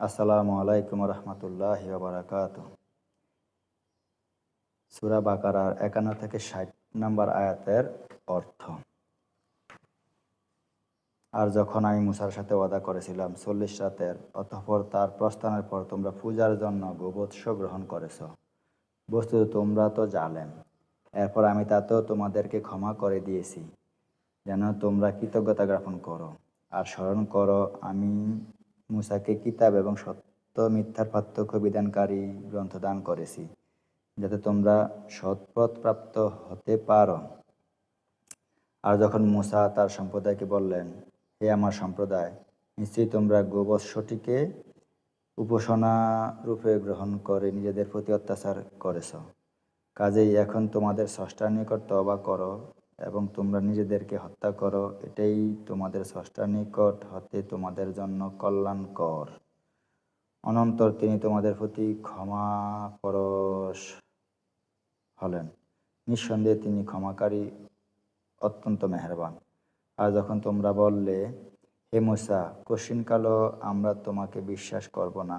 আসসালামু আলাইকুম রহমতুল্লাহি ওয়া বারাকাতুহু। সূরা বাকারার ৫১ থেকে ৬০ নম্বর আয়াতের অর্থ। আর যখন আমি মূসার সাথে ওয়াদা করেছিলাম ৪০ রাতের, অতঃপর তার প্রস্থানের পর তোমরা পূজার জন্য গোবৎস গ্রহণ করেছ। বস্তুত তোমরা তো জালেম। এরপর আমি তাতেও তোমাদেরকে ক্ষমা করে দিয়েছি, যেন তোমরা কৃতজ্ঞতা জ্ঞাপন করো। আর স্মরণ করো, আমি মূসাকে কিতাব এবং সত্য মিথ্যার পার্থক্য বিধানকারী গ্রন্থ দান করেছি, যাতে তোমরা সৎপথ প্রাপ্ত হতে পারো। আর যখন মূসা তার সম্প্রদায়কে বললেন, হে আমার সম্প্রদায়, নিশ্চয়ই তোমরা গোবৎসটিকে উপাসনা রূপে গ্রহণ করে নিজেদের প্রতি অত্যাচার করেছ। কাজেই এখন তোমাদের স্রষ্টার নিকট তওবা করো এবং তোমরা নিজেদেরকে হত্যা করো। এটাই তোমাদের স্রষ্টার নিকট হতে তোমাদের জন্য কল্যাণকর। অনন্তর তিনি তোমাদের প্রতি ক্ষমা পরশ হলেন। নিঃসন্দেহে তিনি ক্ষমাকারী, অত্যন্ত মেহেরবান। আর যখন তোমরা বললে, হে মূসা, কশিনকালও আমরা তোমাকে বিশ্বাস করব না,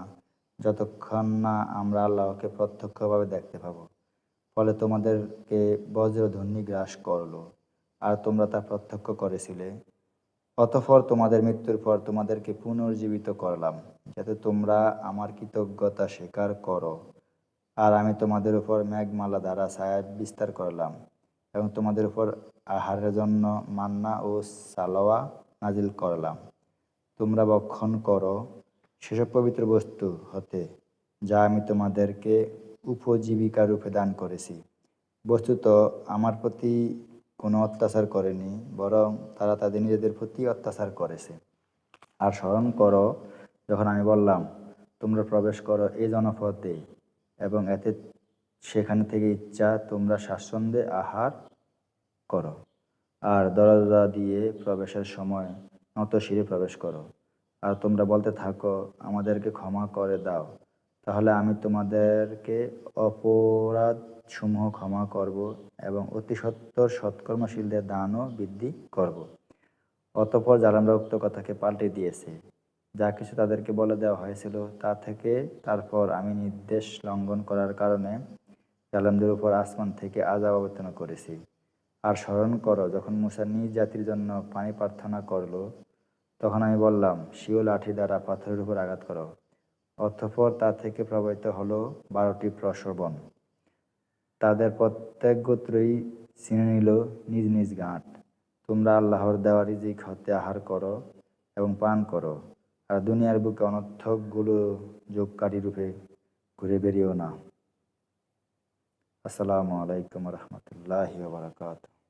যতক্ষণ না আমরা আল্লাহকে প্রত্যক্ষভাবে দেখতে পাব। ফলে তোমাদেরকে বজ্রধ্বনি গ্রাস করল, আর তোমরা তা প্রত্যক্ষ করেছিলে। অতঃপর তোমাদের মৃত্যুর পর তোমাদেরকে পুনর্জীবিত করলাম, যাতে তোমরা আমার কৃতজ্ঞতা স্বীকার করো। আর আমি তোমাদের উপর মেঘমালা দ্বারা ছায়া বিস্তার করলাম এবং তোমাদের উপর আহারের জন্য মান্না ও সালোয়া নাজিল করলাম। তোমরা ভক্ষণ করো সেসব পবিত্র বস্তু হতে, যা আমি তোমাদেরকে উপজীবিকা রূপে দান করেছি। বস্তুত আমার প্রতি কোনো অত্যাচার করেনি, বরং তারা তাদের নিজেদের প্রতি অত্যাচার করেছে। আর স্মরণ করো, যখন আমি বললাম, তোমরা প্রবেশ করো এই জনপদে এবং এতে সেখান থেকে ইচ্ছা তোমরা স্বাচ্ছন্দ্যে আহার করো। আর দরজা দিয়ে প্রবেশের সময় নতশিরে প্রবেশ করো। আর তোমরা বলতে থাকো, আমাদেরকে ক্ষমা করে দাও, তাহলে আমি তোমাদেরকে অপরাধসমূহ ক্ষমা করব এবং অতি সত্বর সৎকর্মশীলদের দানও বৃদ্ধি করব। অতঃপর জালেমরা উক্ত কথাকে পাল্টে দিয়েছে, যা কিছু তাদেরকে বলে দেওয়া হয়েছিল তা থেকে। তারপর আমি নির্দেশ লঙ্ঘন করার কারণে জালেমদের উপর আসমান থেকে আযাব অবতীর্ণ করেছি। আর স্মরণ করো, যখন মূসা নিজ জাতির জন্য পানি প্রার্থনা করল, তখন আমি বললাম, স্বীয় লাঠি দ্বারা পাথরের উপর আঘাত করো। অতঃপর তা থেকে প্রবাহিত হলো 12টি প্রস্রবণ। তাদের প্রত্যেক গোত্রই ছিনে নিল নিজ নিজ গাঁট। তোমরা আল্লাহর দেওয়া রিজিক হতে আহার করো এবং পান করো, আর দুনিয়ার বুকে অনর্থকগুলো যোগকারী রূপে ঘুরে বেরিয়েও না। আসসালামু আলাইকুম রহমতুল্লাহি ওয়া বারাকাতুহু।